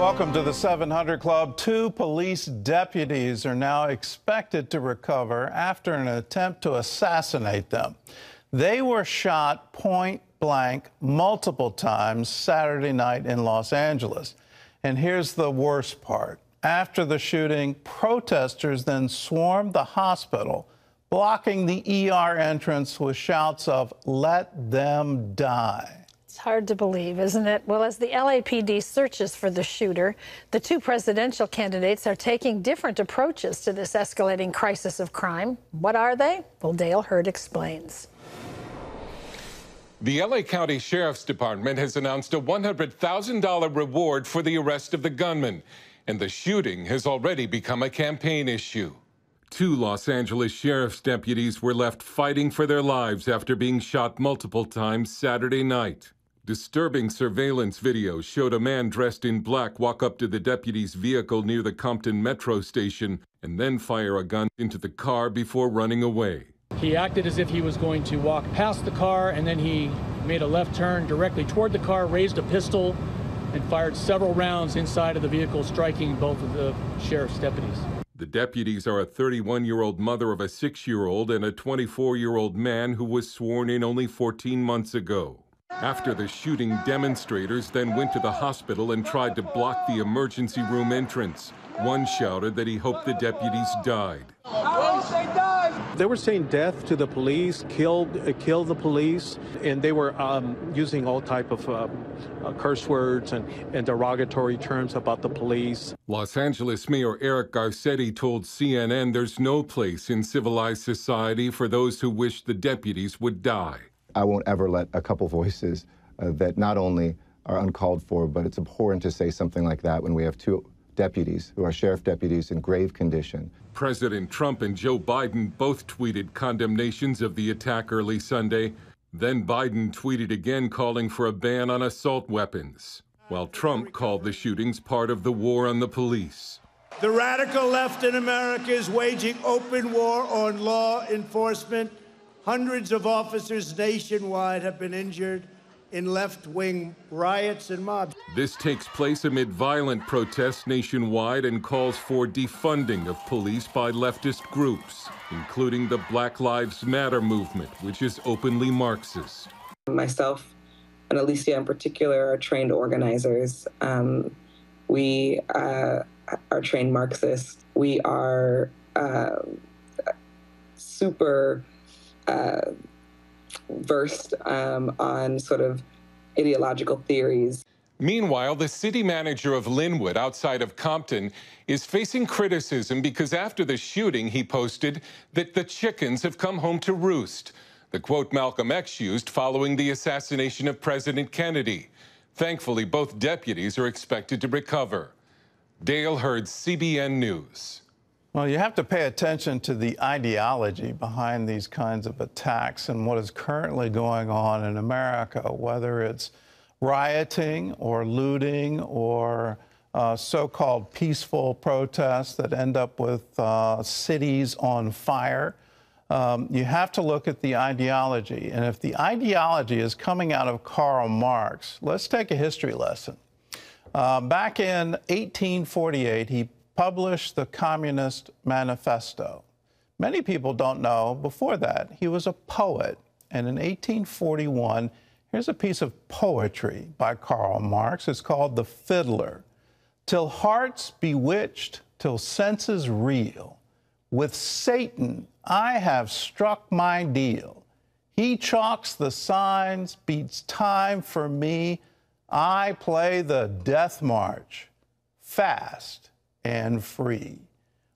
Welcome to the 700 Club. 2 police deputies are now expected to recover after an attempt to assassinate them. They were shot point blank multiple times Saturday night in Los Angeles. And here's the worst part. After the shooting, protesters then swarmed the hospital, blocking the ER entrance with shouts of, "Let them die." It's hard to believe, isn't it? Well, as the LAPD searches for the shooter, the 2 presidential candidates are taking different approaches to this escalating crisis of crime. What are they? Well, Dale Hurd explains. The LA County Sheriff's Department has announced a $100,000 reward for the arrest of the gunman, and the shooting has already become a campaign issue. 2 Los Angeles sheriff's deputies were left fighting for their lives after being shot multiple times Saturday night. Disturbing surveillance video showed a man dressed in black walk up to the deputy's vehicle near the Compton Metro station and then fire a gun into the car before running away. He acted as if he was going to walk past the car, and then he made a left turn directly toward the car, raised a pistol, and fired several rounds inside of the vehicle, striking both of the sheriff's deputies. The deputies are a 31-year-old mother of a 6-year-old and a 24-year-old man who was sworn in only 14 months ago. After the shooting, demonstrators then went to the hospital and tried to block the emergency room entrance. One shouted that he hoped the deputies died. They were saying death to the police, kill the police, and they were using all type of curse words and derogatory terms about the police. Los Angeles Mayor Eric Garcetti told CNN there's no place in civilized society for those who wish the deputies would die. I won't ever let a couple voices that not only are uncalled for, but it's abhorrent to say something like that when we have 2 deputies who are sheriff deputies in grave condition. President Trump and Joe Biden both tweeted condemnations of the attack early Sunday. Then Biden tweeted again calling for a ban on assault weapons, while Trump called the shootings part of the war on the police. The radical left in America is waging open war on law enforcement. Hundreds of officers nationwide have been injured in left-wing riots and mobs. This takes place amid violent protests nationwide and calls for defunding of police by leftist groups, including the Black Lives Matter movement, which is openly Marxist. Myself and Alicia in particular are trained organizers. We are trained Marxists. We are super versed on sort of ideological theories. Meanwhile, the city manager of Linwood, outside of Compton, is facing criticism because after the shooting, he posted that the chickens have come home to roost, the quote Malcolm X used following the assassination of President Kennedy. Thankfully, both deputies are expected to recover. Dale Hurd, CBN News. Well, you have to pay attention to the ideology behind these kinds of attacks and what is currently going on in America, whether it's rioting or looting or so-called peaceful protests that end up with cities on fire. You have to look at the ideology. And if the ideology is coming out of Karl Marx, let's take a history lesson. Back in 1848, he published the Communist Manifesto. Many people don't know, before that, he was a poet. And in 1841, here's a piece of poetry by Karl Marx. It's called The Fiddler. Till hearts bewitched, till senses reel, with Satan I have struck my deal. He chalks the signs, beats time for me. I play the death march, fast and free.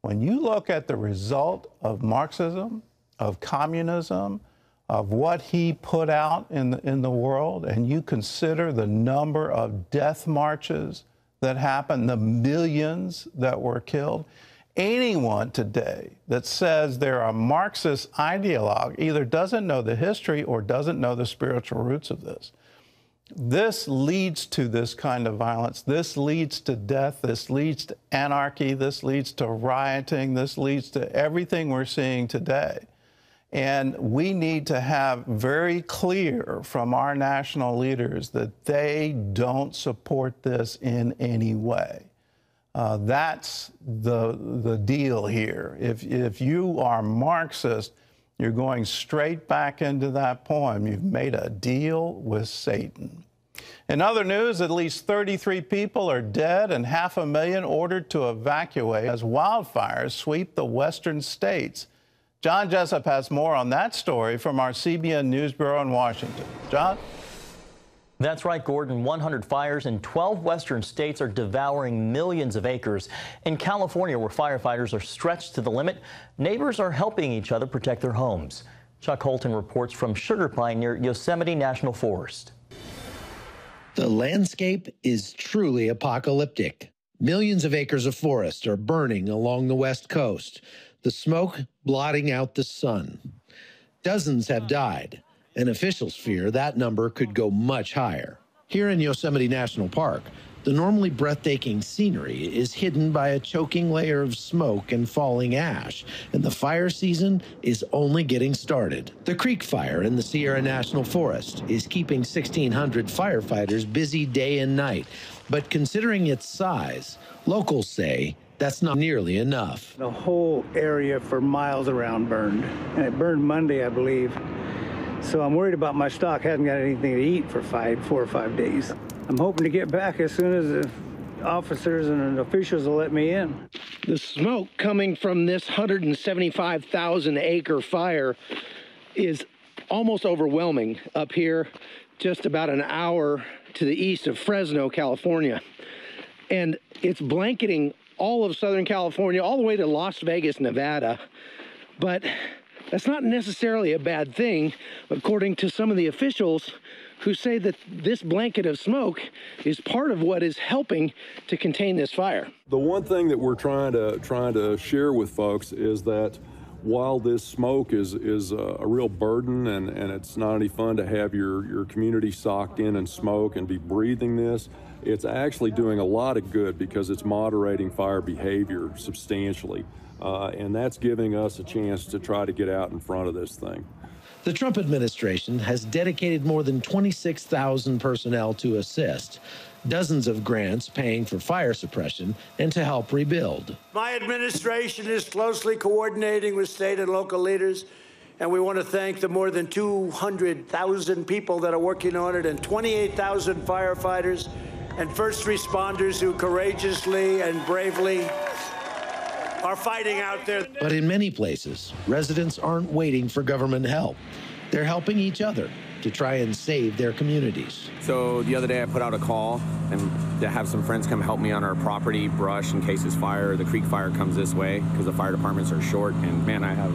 When you look at the result of Marxism, of communism, of what he put out in the world, and you consider the number of death marches that happened, the millions that were killed, anyone today that says they're a Marxist ideologue either doesn't know the history or doesn't know the spiritual roots of this. This leads to this kind of violence. This leads to death. This leads to anarchy. This leads to rioting. This leads to everything we're seeing today. And we need to have very clear from our national leaders that they don't support this in any way. That's the deal here. If you are Marxist, you're going straight back into that poem. You've made a deal with Satan. In other news, at least 33 people are dead and 500,000 ordered to evacuate as wildfires sweep the western states. John Jessup has more on that story from our CBN News Bureau in Washington. John? That's right, Gordon. 100 fires in 12 western states are devouring millions of acres. In California, where firefighters are stretched to the limit, neighbors are helping each other protect their homes. Chuck Holton reports from Sugar Pine near Yosemite National Forest. The landscape is truly apocalyptic. Millions of acres of forest are burning along the west coast, the smoke blotting out the sun. Dozens have died, and officials fear that number could go much higher. Here in Yosemite National Park, the normally breathtaking scenery is hidden by a choking layer of smoke and falling ash, and the fire season is only getting started. The Creek Fire in the Sierra National Forest is keeping 1,600 firefighters busy day and night, but considering its size, locals say that's not nearly enough. The whole area for miles around burned, and it burned Monday, I believe. So I'm worried about my stock. Hasn't got anything to eat for 4 or 5 days. I'm hoping to get back as soon as the officers and officials will let me in. The smoke coming from this 175,000 acre fire is almost overwhelming up here, just about an hour to the east of Fresno, California. And it's blanketing all of Southern California, all the way to Las Vegas, Nevada. But that's not necessarily a bad thing, according to some of the officials who say that this blanket of smoke is part of what is helping to contain this fire. The one thing that we're trying to share with folks is that while this smoke is a real burden and it's not any fun to have your community socked in smoke and be breathing this, it's actually doing a lot of good because it's moderating fire behavior substantially. And that's giving us a chance to try to get out in front of this thing. The Trump administration has dedicated more than 26,000 personnel to assist, dozens of grants paying for fire suppression and to help rebuild. My administration is closely coordinating with state and local leaders, and we want to thank the more than 200,000 people that are working on it and 28,000 firefighters and first responders who courageously and bravely are fighting out there. But in many places, residents aren't waiting for government help. They're helping each other to try and save their communities. So the other day I put out a call and to have some friends come help me on our property, brush in case it's fire. The Creek Fire comes this way because the fire departments are short. And man, I have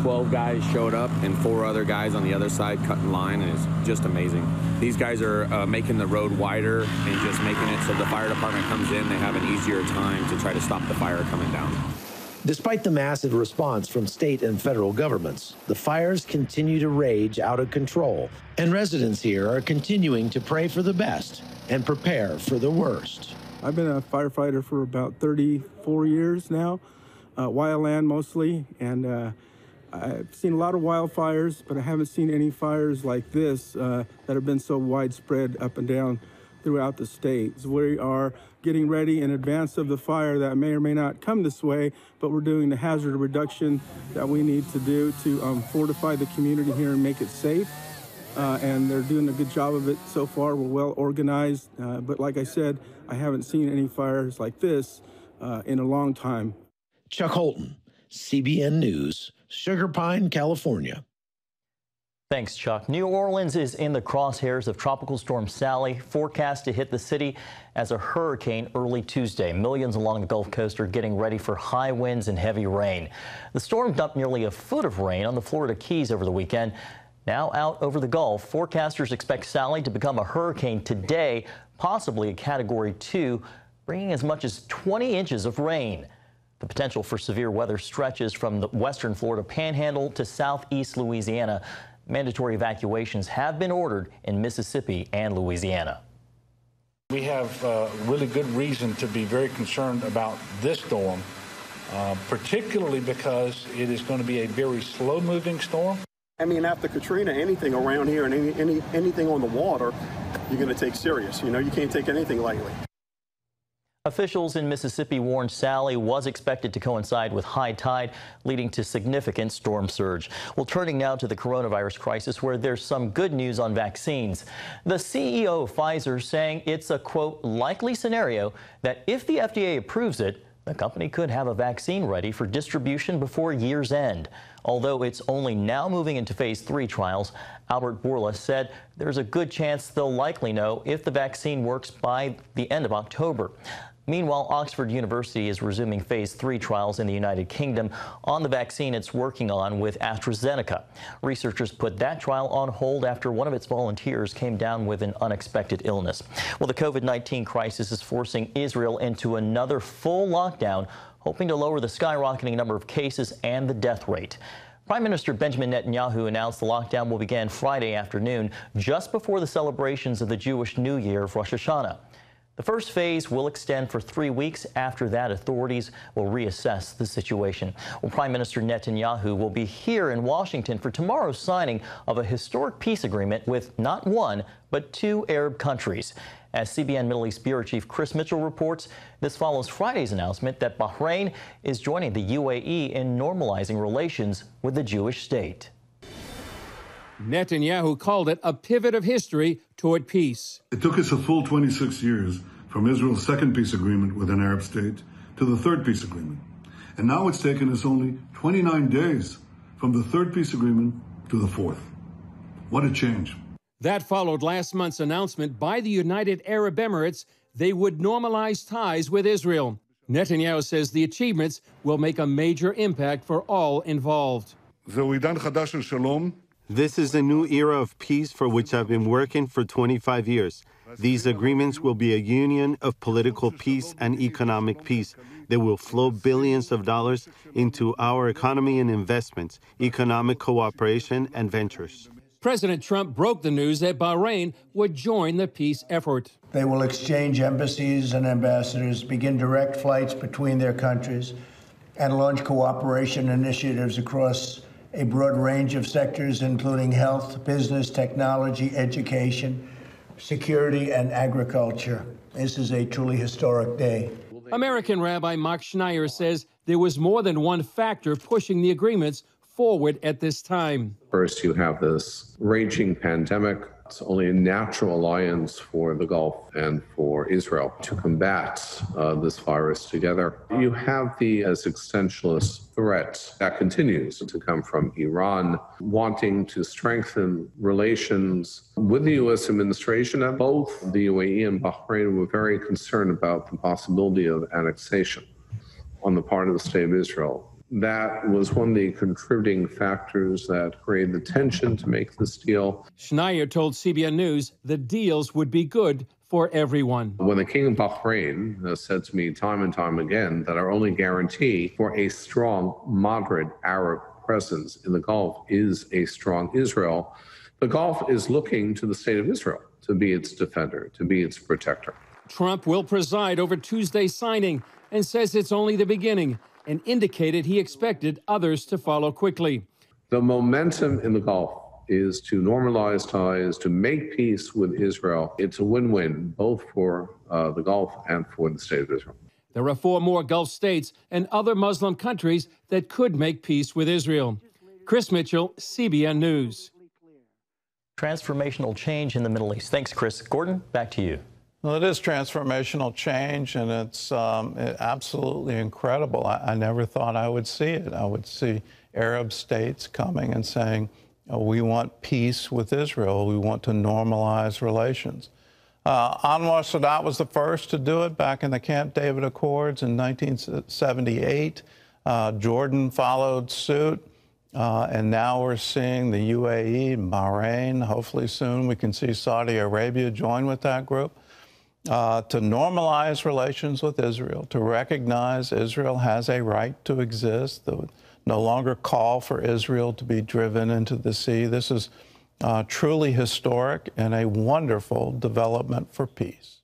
12 guys showed up and 4 other guys on the other side cutting line, and it's just amazing. These guys are making the road wider and just making it so the fire department comes in, they have an easier time to try to stop the fire coming down. Despite the massive response from state and federal governments, the fires continue to rage out of control, and residents here are continuing to pray for the best and prepare for the worst. I've been a firefighter for about 34 years now, wildland mostly, and I've seen a lot of wildfires, but I haven't seen any fires like this that have been so widespread up and down throughout the state. So we are getting ready in advance of the fire that may or may not come this way, but we're doing the hazard reduction that we need to do to fortify the community here and make it safe. And they're doing a good job of it so far. We're well organized, but like I said, I haven't seen any fires like this in a long time. Chuck Holton, CBN News, Sugar Pine, California. Thanks, Chuck. New Orleans is in the crosshairs of Tropical Storm Sally, forecast to hit the city as a hurricane early Tuesday. Millions along the Gulf Coast are getting ready for high winds and heavy rain. The storm dumped nearly a foot of rain on the Florida Keys over the weekend. Now out over the Gulf, forecasters expect Sally to become a hurricane today, possibly a Category 2, bringing as much as 20 inches of rain. The potential for severe weather stretches from the western Florida panhandle to southeast Louisiana. Mandatory evacuations have been ordered in Mississippi and Louisiana. We have really good reason to be very concerned about this storm particularly because it is going to be a very slow-moving storm. I mean, after Katrina, anything around here and anything on the water, you're going to take serious. You know, you can't take anything lightly. Officials in Mississippi warned Sally was expected to coincide with high tide, leading to significant storm surge. Well, turning now to the coronavirus crisis, where there's some good news on vaccines. The CEO of Pfizer saying it's a, quote, likely scenario that if the FDA approves it, the company could have a vaccine ready for distribution before year's end. Although it's only now moving into phase 3 trials, Albert Bourla said there's a good chance they'll likely know if the vaccine works by the end of October. Meanwhile, Oxford University is resuming phase 3 trials in the United Kingdom on the vaccine it's working on with AstraZeneca. Researchers put that trial on hold after one of its volunteers came down with an unexpected illness. Well, the COVID-19 crisis is forcing Israel into another full lockdown, hoping to lower the skyrocketing number of cases and the death rate. Prime Minister Benjamin Netanyahu announced the lockdown will begin Friday afternoon, just before the celebrations of the Jewish New Year of Rosh Hashanah. The first phase will extend for 3 weeks. After that, authorities will reassess the situation. Well, Prime Minister Netanyahu will be here in Washington for tomorrow's signing of a historic peace agreement with not one, but 2 Arab countries. As CBN Middle East Bureau Chief Chris Mitchell reports, this follows Friday's announcement that Bahrain is joining the UAE in normalizing relations with the Jewish state. Netanyahu called it a pivot of history toward peace. It took us a full 26 years from Israel's second peace agreement with an Arab state to the third peace agreement. And now it's taken us only 29 days from the third peace agreement to the fourth. What a change. That followed last month's announcement by the United Arab Emirates they would normalize ties with Israel. Netanyahu says the achievements will make a major impact for all involved. This is a new era of peace for which I've been working for 25 years. These agreements will be a union of political peace and economic peace. They will flow billions of dollars into our economy and investments, economic cooperation and ventures. President Trump broke the news that Bahrain would join the peace effort. They will exchange embassies and ambassadors, begin direct flights between their countries, and launch cooperation initiatives across a broad range of sectors, including health, business, technology, education, security, and agriculture. This is a truly historic day. American Rabbi Mark Schneier says there was more than one factor pushing the agreements forward at this time. First, you have this raging pandemic. It's only a natural alliance for the Gulf and for Israel to combat this virus together. You have the existentialist threat that continues to come from Iran, wanting to strengthen relations with the U.S. administration. And both the UAE and Bahrain were very concerned about the possibility of annexation on the part of the state of Israel. That was one of the contributing factors that created the tension to make this deal. Schneier told CBN News the deals would be good for everyone. When the King of Bahrain said to me time and time again that our only guarantee for a strong, moderate Arab presence in the Gulf is a strong Israel, the Gulf is looking to the state of Israel to be its defender, to be its protector. Trump will preside over Tuesday's signing and says it's only the beginning, and indicated he expected others to follow quickly. The momentum in the Gulf is to normalize ties, to make peace with Israel. It's a win-win, both for the Gulf and for the state of Israel. There are 4 more Gulf states and other Muslim countries that could make peace with Israel. Chris Mitchell, CBN News. Transformational change in the Middle East. Thanks, Chris. Gordon, back to you. Well, it is transformational change, and it's absolutely incredible. I never thought I would see it. I would see Arab states coming and saying, oh, we want peace with Israel. We want to normalize relations. Anwar Sadat was the first to do it back in the Camp David Accords in 1978. Jordan followed suit. And now we're seeing the UAE, Bahrain. Hopefully soon we can see Saudi Arabia join with that group. To normalize relations with Israel, to recognize Israel has a right to exist, to no longer call for Israel to be driven into the sea. This is truly historic and a wonderful development for peace.